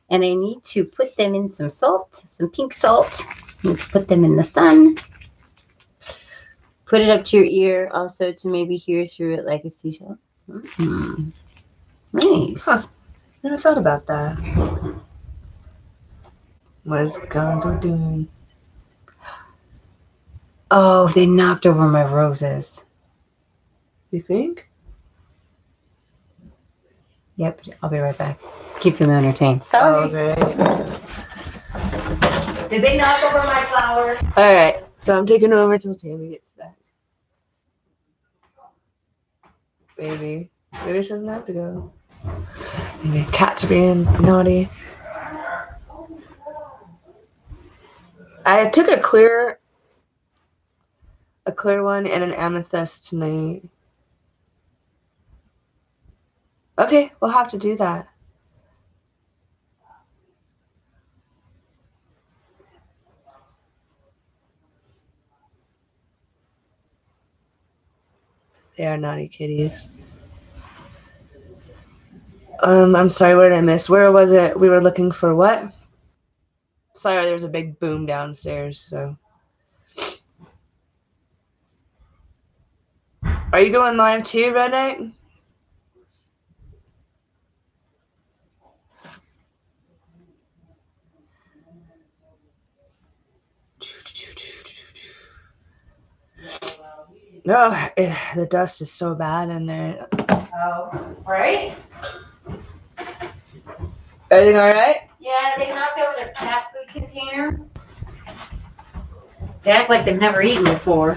And I need to put them in some salt, some pink salt. I need to put them in the sun. Put it up to your ear also to maybe hear through it like a seashell. Mm. Nice. Huh. Never thought about that. What is Gonzo doing? Oh, they knocked over my roses. You think? Yep, I'll be right back. Keep them entertained. Sorry. Oh, great. Did they knock over my flowers? All right, so I'm taking over till Tammy gets back. Maybe she doesn't have to go. Maybe cats are being naughty. I took a clear one and an amethyst tonight. Okay, we'll have to do that. They are naughty kitties. I'm sorry, what did I miss? Where was it? We were looking for what? Sorry, there was a big boom downstairs, so. Are you going live too, Red Knight? No, the dust is so bad in there. Oh, right? Everything all right? Yeah, they knocked over the cat food container. They act like they've never eaten before.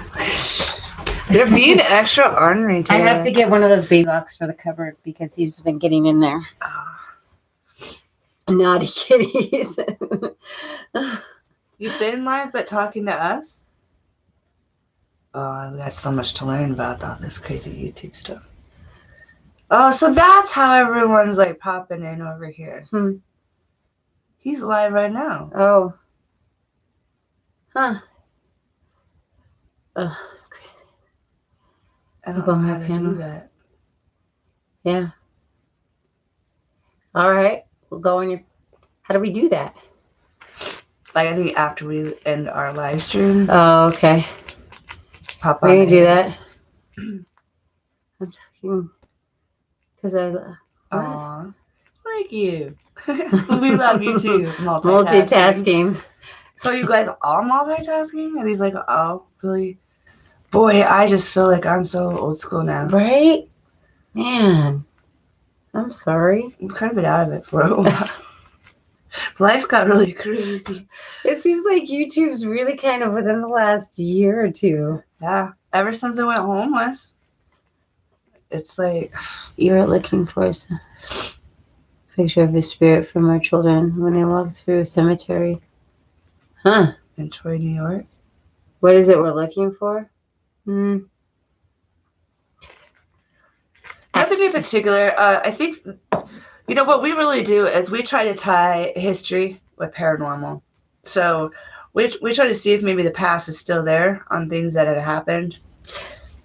They're being extra ornery today. I have to get one of those big locks for the cupboard because he's been getting in there. Naughty kitties. You've been live but talking to us? Oh, that's so much to learn about all this crazy YouTube stuff. Oh, so that's how everyone's like popping in over here. He's live right now. Oh. Huh. Oh, crazy. I don't know how to do that. Yeah. All right. We'll go on your... How do we do that? Like, I think after we end our live stream. Oh, okay. Pop on. We're going to do that. I'm talking... Because I... Aw. Like you. We love you too. Multitasking. So you guys all multitasking? Are these like all really... Boy, I just feel like I'm so old school now. Right? Man. I'm sorry. I've kind of been out of it for a while. Life got really crazy. It seems like YouTube's really kind of within the last year or two. Yeah, ever since I went homeless, it's like You were looking for a picture of a spirit from our children when they walk through a cemetery. Huh. in Troy, New York. What is it we're looking for? Nothing in particular. I think, what we really do is we try to tie history with paranormal. So we try to see if maybe the past is still there on things that have happened.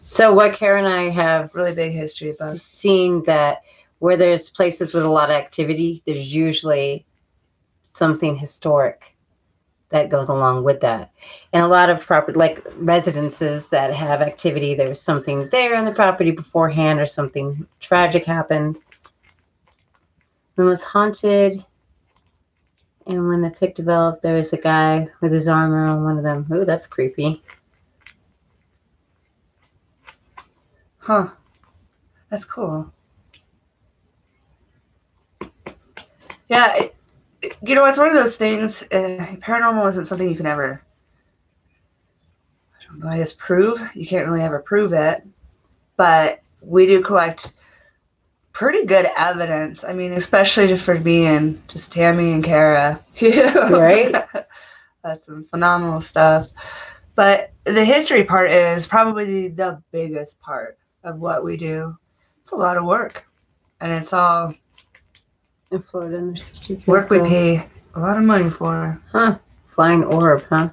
So what Karen and I have Really big history buffs. seen that where there's places with a lot of activity, there's usually something historic that goes along with that. And a lot of property, like residences that have activity, there was something there on the property beforehand or something tragic happened. It was haunted. And when the pic developed, there was a guy with his armor on one of them. Ooh, that's creepy. Huh. That's cool. Yeah, it's one of those things. Paranormal isn't something you can ever, I don't know, I guess prove. You can't really ever prove it. But we do collect pretty good evidence. I mean, especially for me and just Tammy and Kara. Right? That's some phenomenal stuff. But the history part is probably the biggest part of what we do. It's a lot of work. And it's all In Florida, and there's 2 kids. work we pay a lot of money for. Huh. Flying orb, huh?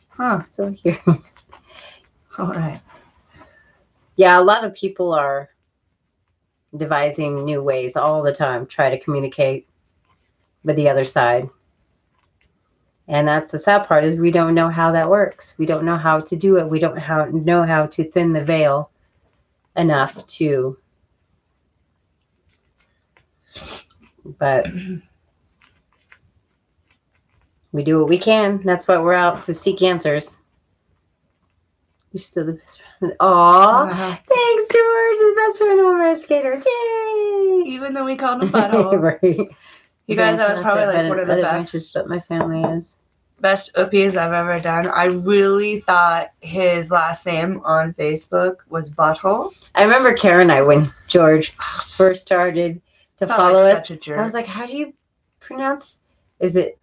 Huh. Still here. All right. Yeah, a lot of people are devising new ways all the time, try to communicate with the other side. And that's the sad part, is we don't know how that works. We don't know how to do it. We don't know how to thin the veil enough to. But we do what we can. That's why we're out to seek answers. You're still the best friend. Aw, thanks, George, the best friend investigator. Yay! Even though we called him butthole. Right. You guys, that was probably like one of the other best. branches, but my family is. Best oopies I've ever done. I really thought his last name on Facebook was Butthole. I remember Karen and I, when George first started to follow like us, such a jerk. I was like, how do you pronounce? Is it?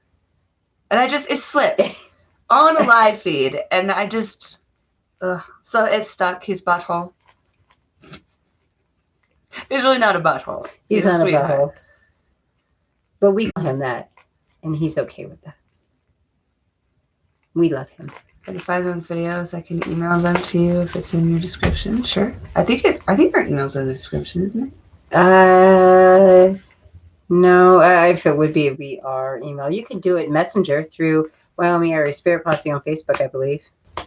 And it slipped on a live feed, and I just, so it stuck. He's Butthole. He's really not a butthole. He's not a sweetheart. butthole. But we call him that, and he's okay with that. We love him. If I can find those videos, I can email them to you if it's in your description. Sure. I think our email's in the description, isn't it? No. If it would be our email, you can do it Messenger through Wyoming Area Spirit Posse on Facebook, I believe. I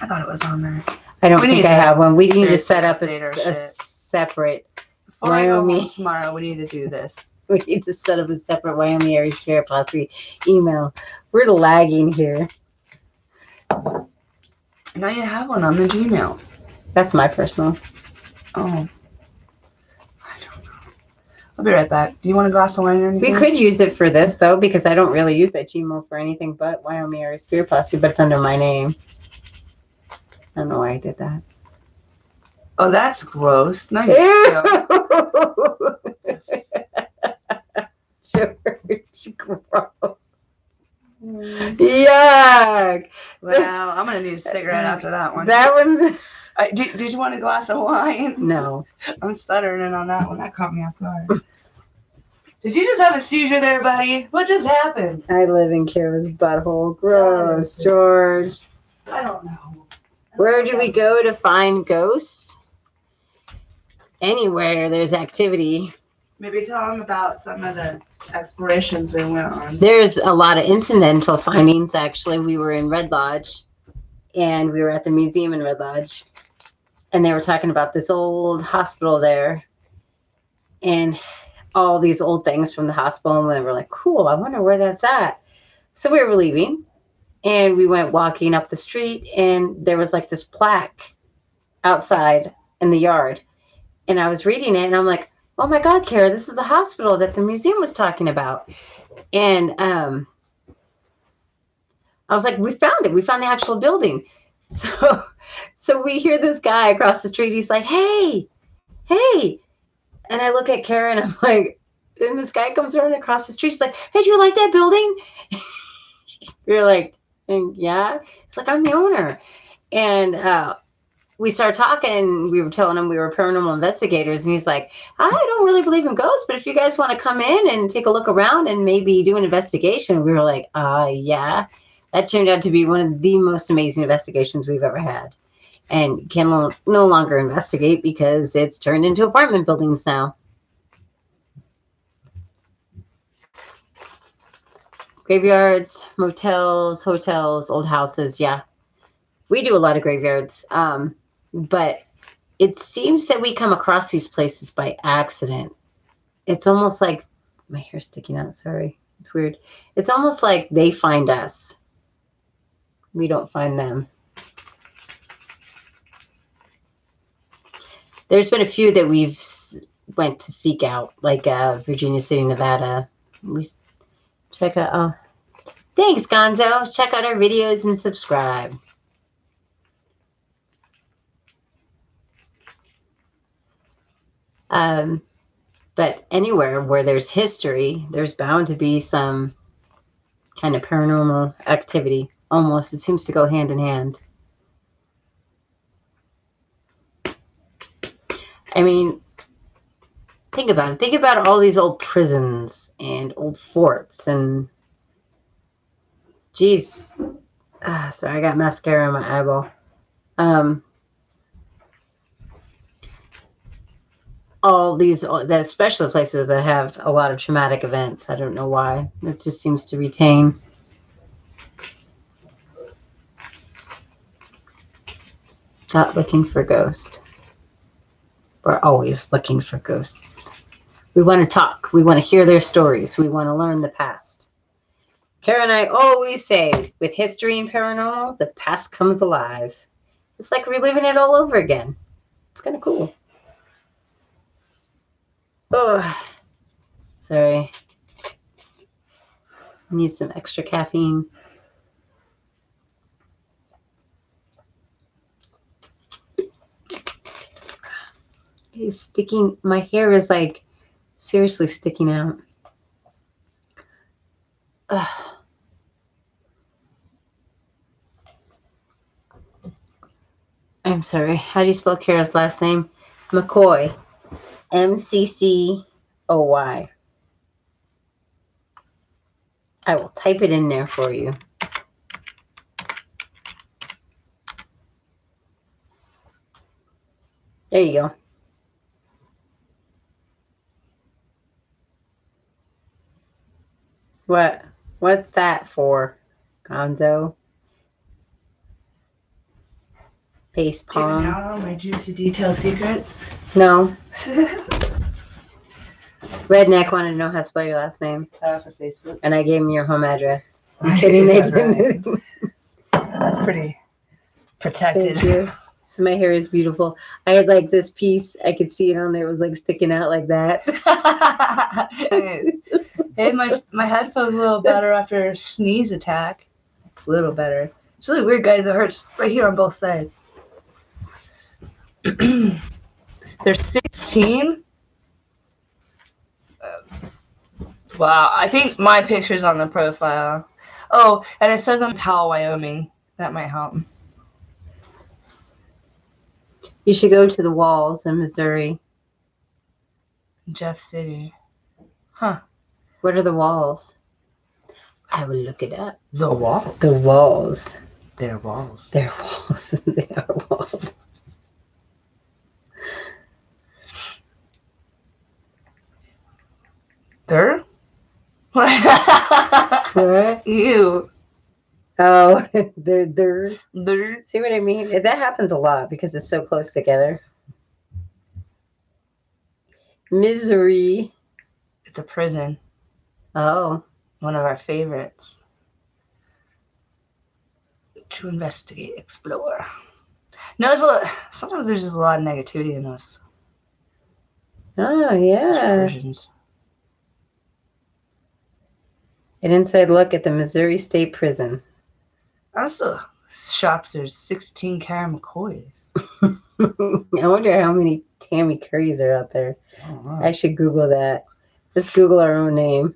thought it was on there. I don't think I have one. We need to set up update our a shit. separate Before I go Wyoming. home tomorrow, we need to do this. We need to set up a separate Wyoming Area Spirit Posse email. We're lagging here. Now you have one on the Gmail. That's my personal. Oh. I don't know. I'll be right back. Do you want a glass of wine or anything? We could use it for this, though, because I don't really use that Gmail for anything but Wyoming Area Spirit Posse, but it's under my name. I don't know why I did that. Oh, that's gross. No, you don't. George, gross. Yuck. Well, I'm going to need a cigarette after that one. That one's... Did you want a glass of wine? No. I'm stuttering on that one. That caught me off guard. Did you just have a seizure there, buddy? What just happened? I live in Kara's butthole. Gross, George. I don't know. Where do we go to find ghosts? Anywhere there's activity. Maybe tell them about some of the explorations we went on. There's a lot of incidental findings, actually. We were in Red Lodge, and we were at the museum in Red Lodge, and they were talking about this old hospital there, and all these old things from the hospital, and they were like, cool, I wonder where that's at. So we were leaving, and we went walking up the street, and there was like this plaque outside in the yard. And I was reading it, and I'm like, oh my God, Kara, this is the hospital that the museum was talking about. And I was like, we found it. We found the actual building. So we hear this guy across the street. He's like, hey. And I look at Kara, and I'm like, and this guy comes running across the street. He's like, hey, do you like that building? We're like, yeah. It's like, I'm the owner. And we started talking, and we were telling him we were paranormal investigators. And he's like, I don't really believe in ghosts, but if you guys want to come in and take a look around and maybe do an investigation, we were like, yeah. That turned out to be one of the most amazing investigations we've ever had. And can no longer investigate because it's turned into apartment buildings now. Graveyards, motels, hotels, old houses. Yeah, we do a lot of graveyards. But it seems that we come across these places by accident. It's almost like my hair's sticking out. Sorry. It's weird. It's almost like they find us. We don't find them. There's been a few that we've went to seek out, like Virginia City, Nevada. We check out. Oh, thanks, Gonzo. Check out our videos and subscribe. But anywhere where there's history, there's bound to be some kind of paranormal activity. Almost, it seems to go hand in hand. I mean, think about it. Think about all these old prisons and old forts and, geez. Sorry, I got mascara on my eyeball. All these, especially places that have a lot of traumatic events. I don't know why. It just seems to retain. Not looking for ghosts. We're always looking for ghosts. We want to talk. We want to hear their stories. We want to learn the past. Kara and I always say, with history and paranormal, the past comes alive. It's like reliving it all over again. It's kind of cool. Oh, sorry. Need some extra caffeine. It's sticking. My hair is like seriously sticking out. I'm sorry. How do you spell Kara's last name? McCoy. MCCOY. I will type it in there for you. There you go. What's that for, Gonzo? Face palm. Giving out all my juicy detail secrets. No. Redneck wanted to know how to spell your last name. For Facebook. And I gave him your home address. I'm kidding. They didn't. Right. That's pretty protected. Thank you. So my hair is beautiful. I had like this piece. I could see it on there. It was like sticking out like that. Hey, my head feels a little better after a sneeze attack. A little better. It's really weird, guys. It hurts right here on both sides. There's 16. Wow, I think my picture's on the profile. Oh, and it says I'm in Powell, Wyoming. That might help. You should go to the Walls in Missouri. Jeff City. Huh. What are the Walls? I will look it up. The walls. The Walls. They're walls. They're walls. They are walls. They're? What? Ew. Oh, they're. They're. See what I mean? That happens a lot because it's so close together. Misery. It's a prison. Oh. One of our favorites. To investigate, explore. No, sometimes there's just a lot of negativity in those Oh, yeah. versions. An inside look at the Missouri State Prison. I'm still shocked there's 16 Karen McCoys. I wonder how many Tammy Currys are out there. I don't know. I should Google that. Let's Google our own name.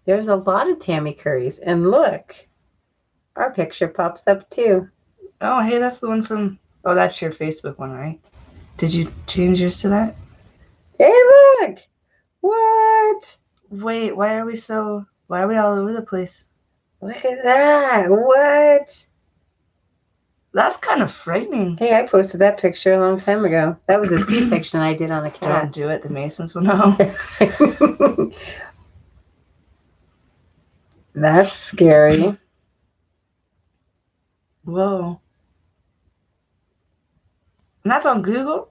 There's a lot of Tammy Currys. And look, our picture pops up too. Oh, hey, that's the one from... Oh, that's your Facebook one, right? Did you change yours to that? Hey, look! What? Wait, why are we all over the place? Look at that. What? That's kind of frightening. Hey, I posted that picture a long time ago. That was a C-section I did on a Don't cat. do it. The Masons will know. That's scary. Whoa. And that's on Google?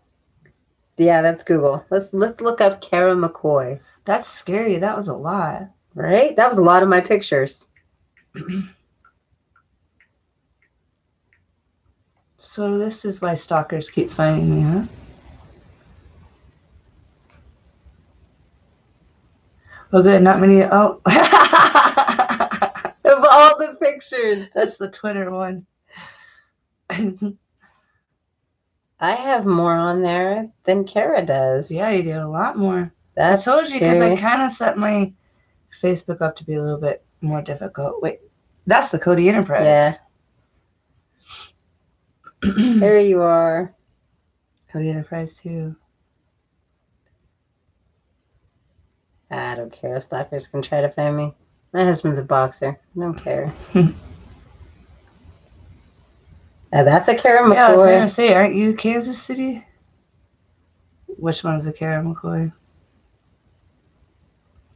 Yeah, that's Google. Let's look up Kara McCoy. That's scary. That was a lot. Right? That was a lot of my pictures. So this is why stalkers keep finding me, huh? Oh, good. Not many. Oh. Of all the pictures. That's the Twitter one. I have more on there than Kara does. Yeah, you do a lot more. That's I told you because I scary. kind of set my Facebook up to be a little bit more difficult. Wait, that's the Cody Enterprise. Yeah. There you are. Cody Enterprise too. I don't care. Stalkers can try to find me. My husband's a boxer. I don't care. That's a Kara McCoy. Yeah, I was gonna say, aren't you Kansas City? Which one's a Kara McCoy?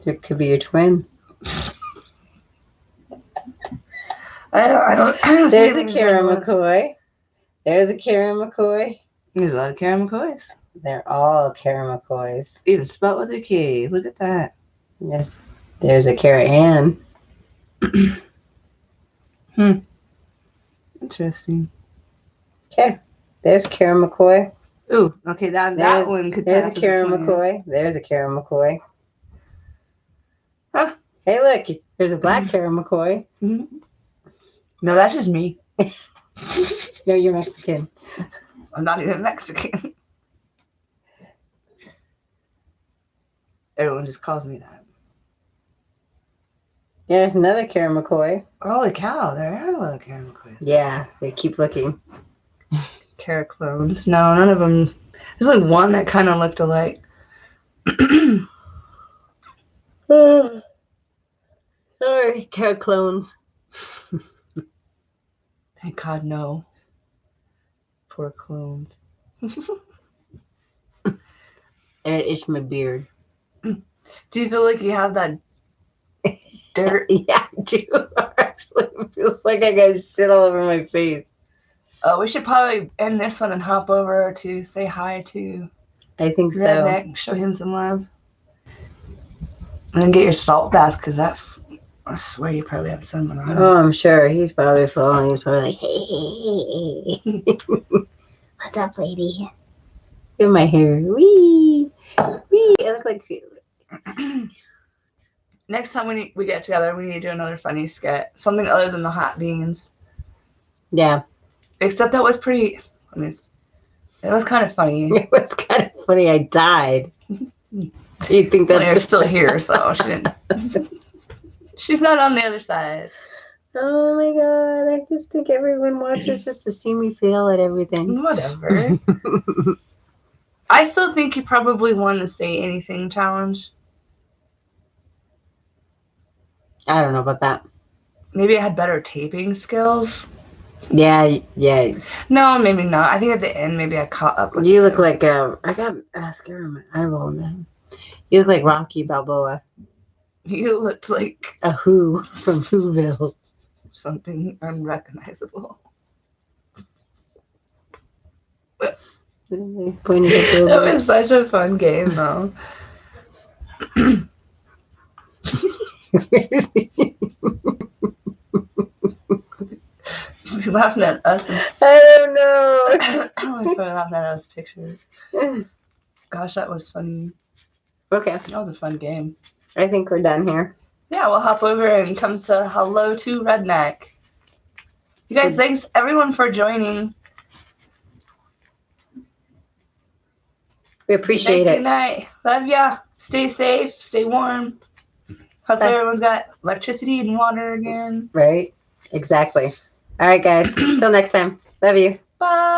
It could be your twin. I don't see There's a any Kara resemblance. McCoy. There's a Kara McCoy. There's a lot of Kara McCoys. They're all Kara McCoys. Even spelled with a K. Look at that. Yes. There's a Kara Ann. Interesting. Okay. There's Kara McCoy. Ooh, okay, that one could There's pass a as Kara twin. McCoy. There's a Kara McCoy. Huh. Hey, look. There's a black Kara McCoy. Mhm. No, that's just me. No, you're Mexican. I'm not even Mexican. Everyone just calls me that. There's another Kara McCoy. Holy cow, there are a lot of Kara McCoys. Yeah, they keep looking. Kara clones. No, none of them. There's like one that kind of looked alike. Sorry, Kara clones. Thank God, no. Poor clones. And it's my beard. Do you feel like you have that dirt? Yeah, I do. Actually, it feels like I got shit all over my face. We should probably end this one and hop over to say hi to I think so. Redneck, show him some love. And then get your salt bath, because I swear you probably have someone on. Oh, I'm sure. He's probably falling. He's probably like, hey. What's up, lady? Look at my hair. Wee. Wee. I look like... Next time we get together, we need to do another funny skit. Something other than the hot beans. Yeah. Except that was pretty... I mean, it was kind of funny. It was kind of funny. I died. You'd think that... Well, you're still here, so she didn't... She's not on the other side. Oh my god, I just think everyone watches just to see me fail at everything. Whatever. I still think you probably won the Say Anything challenge. I don't know about that. Maybe I had better taping skills. Yeah. No, maybe not. I think at the end, maybe I caught up with You look like I got mascara on my eyeball now. You look like Rocky Balboa. You looked like A Who from Whoville. something unrecognizable. Pointed up a That little was such a fun game, though. bit. He's laughing at us. I don't know. I was probably laughing at those pictures. Gosh, that was funny. Okay, That was a fun game. I think we're done here. Yeah, we'll hop over and come to Hello to Redneck. You guys, thanks everyone for joining. We appreciate it. Good night. Love ya. Stay safe. Stay warm. Hopefully everyone's got electricity and water again. Right? Exactly. All right, guys. Till next time. Love you. Bye.